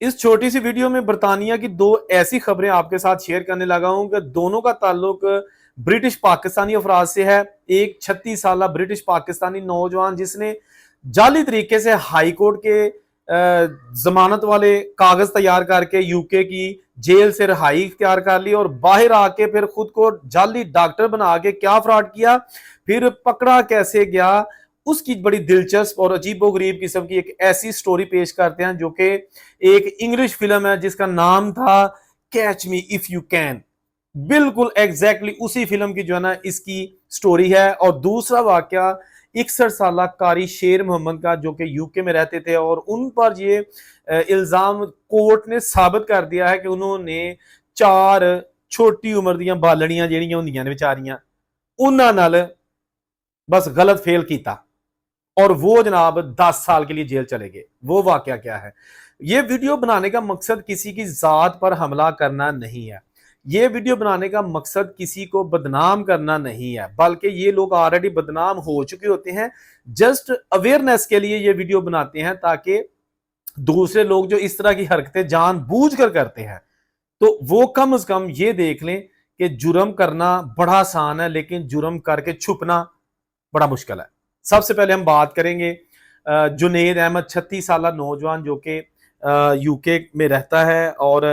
इस छोटी सी वीडियो में बरतानिया की दो ऐसी खबरें आपके साथ शेयर करने लगा हूं कि दोनों का ताल्लुक ब्रिटिश पाकिस्तानी अफराद से है। एक 36 साल ब्रिटिश पाकिस्तानी नौजवान जिसने जाली तरीके से हाई कोर्ट के जमानत वाले कागज तैयार करके यूके की जेल से रिहाई इख्तियार कर ली और बाहर आके फिर खुद को जाली डॉक्टर बना के क्या फ्रॉड किया, फिर पकड़ा कैसे गया, उसकी बड़ी दिलचस्प और अजीबोगरीब किस्म की एक ऐसी स्टोरी पेश करते हैं जो कि एक इंग्लिश फिल्म है जिसका नाम था catch me if you can. बिल्कुल एग्जैक्टली उसी फिल्म की जो है ना इसकी स्टोरी है। और दूसरा वाकया 61 साल कारी शेर मोहम्मद का जो कि यूके में रहते थे और उन पर ये इल्जाम कोर्ट ने साबित कर दिया है कि उन्होंने 4 छोटी उम्र दी बालड़ियां ਜਿਹੜੀਆਂ ਹੁੰਦੀਆਂ ਨੇ ਵਿਚਾਰੀਆਂ ਉਹਨਾਂ ਨਾਲ बस गलत फेल किया और वो जनाब 10 साल के लिए जेल चले गए। वो वाकया क्या है? ये वीडियो बनाने का मकसद किसी की जात पर हमला करना नहीं है, ये वीडियो बनाने का मकसद किसी को बदनाम करना नहीं है, बल्कि ये लोग ऑलरेडी बदनाम हो चुके होते हैं। जस्ट अवेयरनेस के लिए ये वीडियो बनाते हैं ताकि दूसरे लोग जो इस तरह की हरकतें जानबूझकर करते हैं तो वो कम से कम ये देख लें कि जुर्म करना बड़ा आसान है लेकिन जुर्म करके छुपना बड़ा मुश्किल है। सबसे पहले हम बात करेंगे जुनेद अहमद 36 साल नौजवान जो कि यूके में रहता है और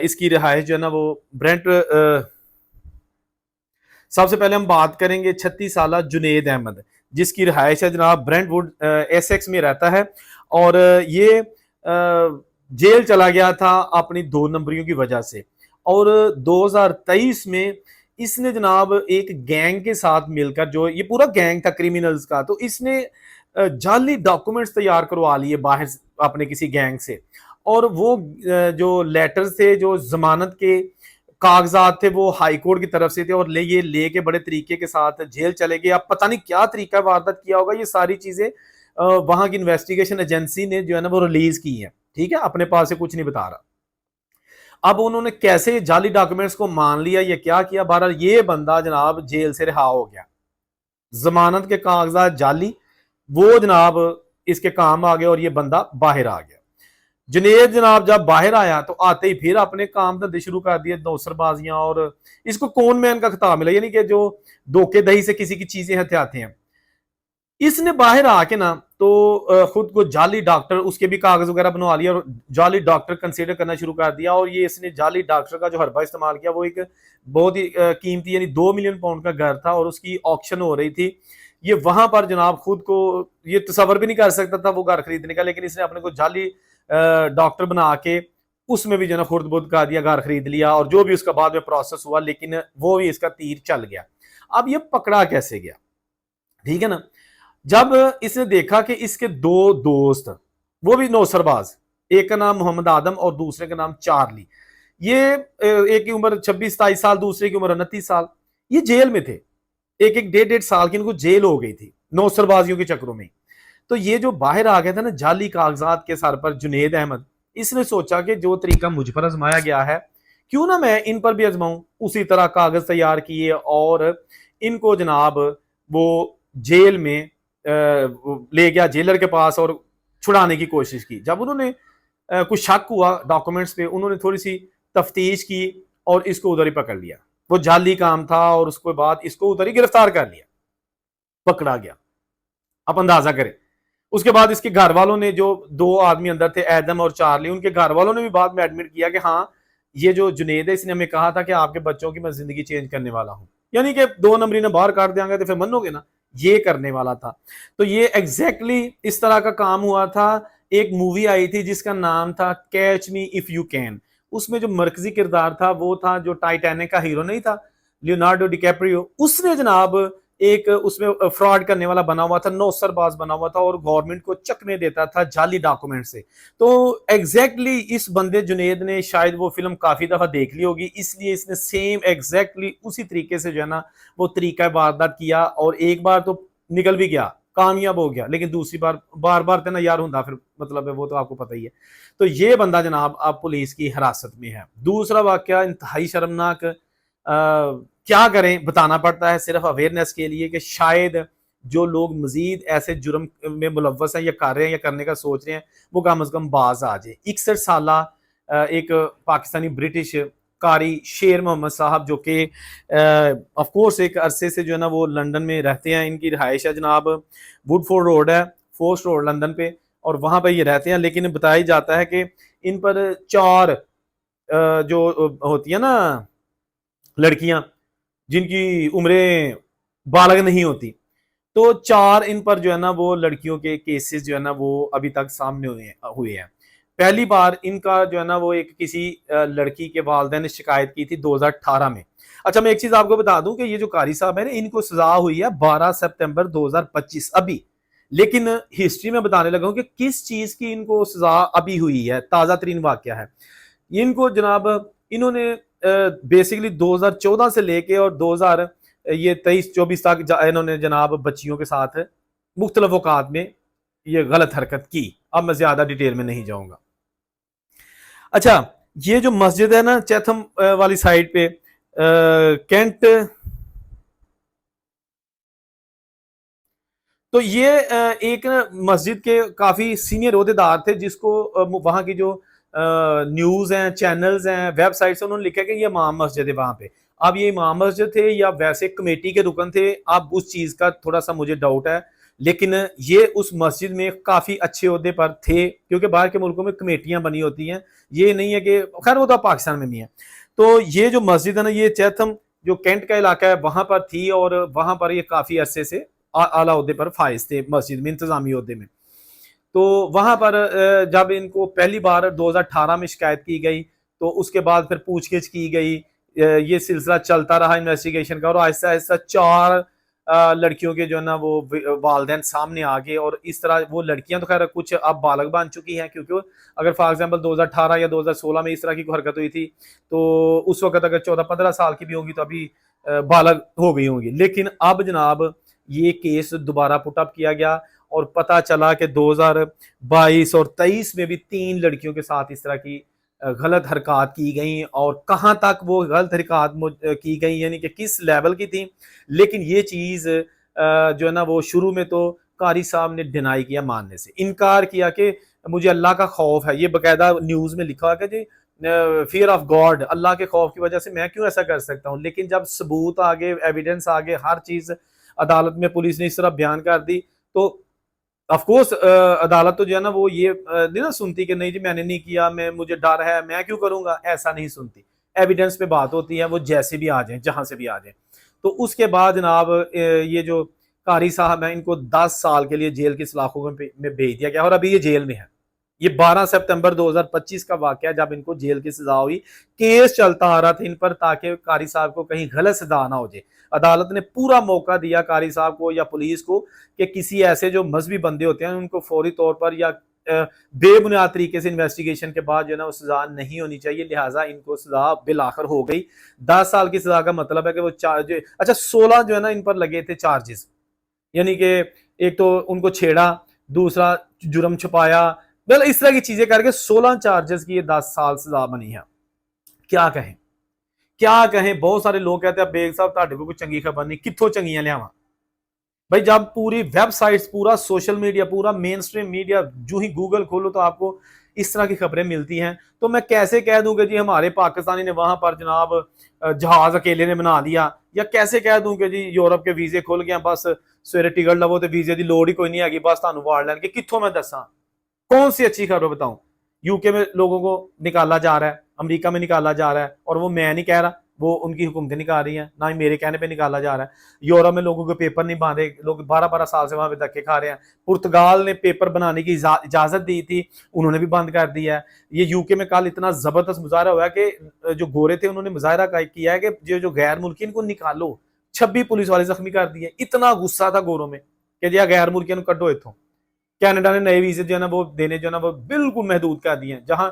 इसकी रिहाइश जो है ना वो ब्रेंट सबसे पहले हम बात करेंगे 36 साल जुनेद अहमद जिसकी रिहाइश है जनाब ब्रेंटवुड एसेक्स में रहता है और ये जेल चला गया था अपनी 2 नंबरियों की वजह से। और 2023 में इसने जनाब एक गैंग के साथ मिलकर, जो ये पूरा गैंग था क्रिमिनल्स का, तो इसने जाली डॉक्यूमेंट्स तैयार करवा लिए बाहर अपने किसी गैंग से और वो जो लेटर्स थे, जो जमानत के कागजात थे, वो हाई कोर्ट की तरफ से थे और ये लेके बड़े तरीके के साथ जेल चले गए। अब पता नहीं क्या तरीका वारदात किया होगा, ये सारी चीजें वहां की इन्वेस्टिगेशन एजेंसी ने जो है ना वो रिलीज की है, ठीक है, अपने पास से कुछ नहीं बता रहा। अब उन्होंने कैसे जाली डॉक्यूमेंट्स को मान लिया, ये क्या किया, बहरहाल ये बंदा जनाब जेल से रिहा हो गया। जमानत के कागजात जाली, वो जनाब इसके काम आ गए और ये बंदा बाहर आ गया। जुनेद जनाब जब बाहर आया तो आते ही फिर अपने काम धंधे शुरू कर दिए, नौसरबाजियां, और इसको कौन मैन का खिताब मिला, यानी कि जो धोखेदही से किसी की चीजें हथियाते हैं। इसने बाहर आके ना तो खुद को जाली डॉक्टर, उसके भी कागज वगैरह बनवा लिया और जाली डॉक्टर कंसीडर करना शुरू कर दिया। और ये इसने जाली डॉक्टर का जो हरबा इस्तेमाल किया वो एक बहुत ही कीमती यानी 2 मिलियन पाउंड का घर था और उसकी ऑक्शन हो रही थी। ये वहां पर जनाब खुद को ये तस्वर भी नहीं कर सकता था वो घर खरीदने का, लेकिन इसने अपने को जाली डॉक्टर बना के उसमें भी जो ना खुर्द बुद कर दिया, घर खरीद लिया और जो भी उसका बाद में प्रोसेस हुआ, लेकिन वो भी इसका तीर चल गया। अब ये पकड़ा कैसे गया, ठीक है ना? जब इसने देखा कि इसके 2 दोस्त, वो भी नौसरबाज, एक का नाम मोहम्मद आदम और दूसरे का नाम चार्ली, ये एक की उम्र 26-27 साल, दूसरे की उम्र 29 साल, ये जेल में थे। एक 1.5 साल की इनको जेल हो गई थी नौसरबाजियों के चक्रों में। तो ये जो बाहर आ गया था ना जाली कागजात के सर पर, जुनेद अहमद, इसने सोचा कि जो तरीका मुझ पर आजमाया गया है क्यों ना मैं इन पर भी आजमाऊं। उसी तरह कागज तैयार किए और इनको जनाब वो जेल में ले गया जेलर के पास और छुड़ाने की कोशिश की। जब उन्होंने कुछ शक हुआ डॉक्यूमेंट्स पे, उन्होंने थोड़ी सी तफ्तीश की और इसको उधर ही पकड़ लिया। वो जाली काम था और उसके बाद इसको उधर ही गिरफ्तार कर लिया, पकड़ा गया। आप अंदाजा करें, उसके बाद इसके घर वालों ने, जो 2 आदमी अंदर थे एडम और चार्ली, उनके घर वालों ने भी बाद में एडमिट किया कि हाँ ये जो जुनेद है इसने हमें कहा था कि आपके बच्चों की मैं जिंदगी चेंज करने वाला हूं, यानी कि 2 नंबरी ने बाहर काट देंगे तो फिर मनोगे ना, ये करने वाला था। तो ये एग्जैक्टली इस तरह का काम हुआ था। एक मूवी आई थी जिसका नाम था catch me if you can, उसमें जो मरकजी किरदार था वो था जो टाइटैनिक का हीरो नहीं था, लियोनार्डो डिकैप्रियो, उसने जनाब एक उसमें फ्रॉड करने वाला बना हुआ था, नौसरबाज बना हुआ था और गवर्नमेंट को चकने देता था जाली डॉक्यूमेंट से। तो एग्जैक्टली इस बंदे जुनेद ने शायद वो फिल्म काफी दफा देख ली होगी, इसलिए इसने सेम एग्जैक्टली उसी तरीके से जो है ना वो तरीका वारदात किया और एक बार तो निकल भी गया, कामयाब हो गया, लेकिन दूसरी बार बार बार ना यार होता फिर मतलब है वो तो आपको पता ही है। तो ये बंदा जनाब अब पुलिस की हिरासत में है। दूसरा वाकया इंतहाई शर्मनाक, क्या करें, बताना पड़ता है सिर्फ अवेयरनेस के लिए कि शायद जो लोग मजीद ऐसे जुर्म में मुलव्वस हैं या कर रहे हैं या करने का सोच रहे हैं, वो कम अज कम बाज आ जाए। 61 साल एक पाकिस्तानी ब्रिटिश कारी शेर मोहम्मद साहब, जो कि ऑफ कोर्स एक अरसे से जो है ना वो लंदन में रहते हैं। इनकी रिहाइश है जनाब वुडफोर्ड रोड है, फोर्स्ट रोड लंदन पे, और वहां पर ये रहते हैं। लेकिन बताया जाता है कि इन पर 4 जो होती है ना लड़कियां जिनकी उम्रें बालग नहीं होती, तो 4 इन पर जो है ना वो लड़कियों के केसेस जो है ना वो अभी तक सामने हुए हैं। पहली बार इनका जो है ना वो एक किसी लड़की के वालिदैन ने शिकायत की थी 2018 में। अच्छा, मैं एक चीज आपको बता दूं कि ये जो कारी साहब है ना, इनको सजा हुई है 12 सितंबर 2025 अभी। लेकिन हिस्ट्री में बताने लगा हूं कि किस चीज की इनको सजा अभी हुई है, ताजा तरीन वाकया है। इनको जनाब इन्होंने बेसिकली 2014 से लेके और 2000 ये 23-24 तक इन्होंने जनाब बच्चियों के साथ मुख्तलिफ औकात में ये गलत हरकत की। अब मैं ज्यादा डिटेल में नहीं जाऊंगा। अच्छा, ये जो मस्जिद है ना चैथम वाली साइड पे कैंट, तो ये एक मस्जिद के काफी सीनियर ओहदेदार थे, जिसको वहां की जो न्यूज हैं, चैनल्स हैं, वेबसाइट्स, उन्होंने लिखा कि ये इमाम मस्जिद है वहां पे। अब ये इमाम मस्जिद थे या वैसे कमेटी के रुकन थे, अब उस चीज का थोड़ा सा मुझे डाउट है। लेकिन ये उस मस्जिद में काफी अच्छे ओहदे पर थे, क्योंकि बाहर के मुल्कों में कमेटियां बनी होती हैं, ये नहीं है कि खैर वो तो पाकिस्तान में भी है। तो ये जो मस्जिद है ना, ये चैथम जो कैंट का इलाका है वहां पर थी, और वहां पर ये काफी अरसे से आला ओहदे पर फाइज थे मस्जिद में, इंतजामी ओहदे में। तो वहां पर जब इनको पहली बार 2018 में शिकायत की गई, तो उसके बाद फिर पूछगिछ की गई, ये सिलसिला चलता रहा इन्वेस्टिगेशन का, और आहिस्ता आहिस्ता 4 लड़कियों के जो है ना वो वालदेन सामने आ गए। और इस तरह वो लड़कियां तो खैर कुछ अब बालग बन चुकी हैं, क्योंकि अगर फॉर एग्जांपल 2018 या 2016 में इस तरह की हरकत हुई थी, तो उस वक्त अगर 14-15 साल की भी होंगी तो अभी बालग हो गई होंगी। लेकिन अब जनाब ये केस दोबारा पुटअप किया गया, और पता चला कि 2022 और 23 में भी 3 लड़कियों के साथ इस तरह की गलत हरकत की गई। और कहां तक वो गलत हरकत की गई, यानी कि किस लेवल की थी। लेकिन ये चीज जो है ना वो शुरू में तो कारी साहब ने डिनाई किया, मानने से इनकार किया कि मुझे अल्लाह का खौफ है। ये बकायदा न्यूज में लिखा है कि जी फियर ऑफ गॉड, अल्लाह के खौफ की वजह से मैं क्यों ऐसा कर सकता हूं। लेकिन जब सबूत आगे, एविडेंस आगे, हर चीज अदालत में पुलिस ने इस तरह बयान कर दी, तो ऑफ कोर्स अदालत तो जो है ना वो ये नहीं ना सुनती कि नहीं जी मैंने नहीं किया, मैं मुझे डर है, मैं क्यों करूंगा, ऐसा नहीं सुनती। एविडेंस पे बात होती है, वो जैसे भी आ जाए, जहां से भी आ जाए। तो उसके बाद जनाब ये जो कारी साहब हैं, इनको 10 साल के लिए जेल की सलाखों में भेज दिया गया, और अभी ये जेल में है। ये 12 सितंबर 2025 का वाकया, जब इनको जेल की सजा हुई। केस चलता आ रहा था इन पर, ताकि कारी साहब को कहीं गलत सजा ना हो जाए। अदालत ने पूरा मौका दिया कारी साहब को या पुलिस को कि किसी ऐसे जो मजहबी बंदे होते हैं उनको फौरी तौर पर या बेबुनियाद तरीके से इन्वेस्टिगेशन के बाद जो है ना वो सजा नहीं होनी चाहिए। लिहाजा इनको सजा बिल आखिर हो गई। 10 साल की सजा का मतलब है कि वो चार्ज, अच्छा 16 जो है ना इन पर लगे थे चार्जेस, यानी कि एक तो उनको छेड़ा, दूसरा जुर्म छुपाया, मतलब इस तरह की चीजें करके 16 चार्जेस की ये 10 साल सजा बनी है। क्या कहें, क्या कहें। बहुत सारे लोग कहते हैं बेग साहब ਤੁਹਾਡੇ को कोई चंगी खबर नहीं, कितों चंगियां लियावां। भाई जब पूरी वेबसाइट्स, पूरा सोशल मीडिया, पूरा मेन स्ट्रीम मीडिया, जो ही गूगल खोलो तो आपको इस तरह की खबरें मिलती हैं, तो मैं कैसे कह दूं कि जी हमारे पाकिस्तानी ने वहां पर जनाब जहाज अकेले ने बना दिया, या कैसे कह दूं कि जी यूरोप के वीजे खुल गए, बस सवेरे टिकट लवो तो वीजे की लोड़ ही कोई नहीं हैगी, बस ਤੁਹਾਨੂੰ वाड़ लैन के। कितों मैं दसा, कौन सी अच्छी खबर बताऊं। यूके में लोगों को निकाला जा रहा है, अमेरिका में निकाला जा रहा है, और वो मैं नहीं कह रहा, वो उनकी हुकूमतें निकाल रही हैं, ना ही मेरे कहने पे निकाला जा रहा है। यूरोप में लोगों के पेपर नहीं बांधे, लोग 12-12 साल से वहां पे धक्के खा रहे हैं। पुर्तगाल ने पेपर बनाने की इजाजत दी थी, उन्होंने भी बंद कर दिया है। ये यूके में कल इतना जबरदस्त मुजाहरा हुआ है कि जो गोरे थे उन्होंने मुजाहरा किया है कि जो गैर मुल्की इनको निकालो। 26 पुलिस वाले जख्मी कर दिए। इतना गुस्सा था गोरों में कि जी गैर मुल्की कड्डो इथों। कनाडा ने नए वीजे जो है ना वो देने जो है ना वो बिल्कुल महदूद कर दिए हैं। जहां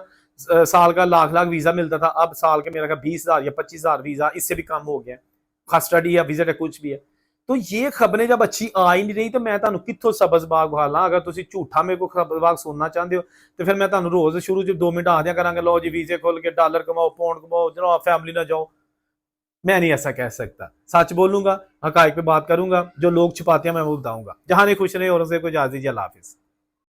साल का लाख लाख वीजा मिलता था, अब साल के मेरा का 20,000 या 25,000 वीजा, इससे भी कम हो गया। खास स्टडी या विजिट है, कुछ भी है। तो ये खबरें जब अच्छी आ ही नहीं रही, तो मैं ਤੁਹਾਨੂੰ ਕਿੱਥੋਂ ਸਬਜ਼ ਬਾਗ ਭਾਲਾਂ। ਅਗਰ ਤੁਸੀਂ ਝੂਠਾ ਮੇਰੇ ਕੋ ਖਬਰ ਬਾਗ ਸੁਣਨਾ ਚਾਹੁੰਦੇ ਹੋ, ਤੇ ਫਿਰ ਮੈਂ ਤੁਹਾਨੂੰ ਰੋਜ਼ ਸ਼ੁਰੂ ਚ 2 ਮਿੰਟ ਆ ਦਿਆ ਕਰਾਂਗਾ, ਲਓ ਜੀ ਵੀਜ਼ੇ ਖੁੱਲ ਕੇ, ਡਾਲਰ ਕਮਾਓ, ਪਾਉਂਡ ਕਮਾਓ, ਜਨਾਬ ਫੈਮਿਲੀ ਨਾਲ ਜਾਓ। मैं नहीं ऐसा कह सकता। सच बोलूंगा, हकायक पे बात करूंगा, जो लोग छुपाते हैं मैं वो बताऊंगा। जहां नहीं खुश रहे और उसे कोई इजाजत दीजिए। अल्लाह हाफिज।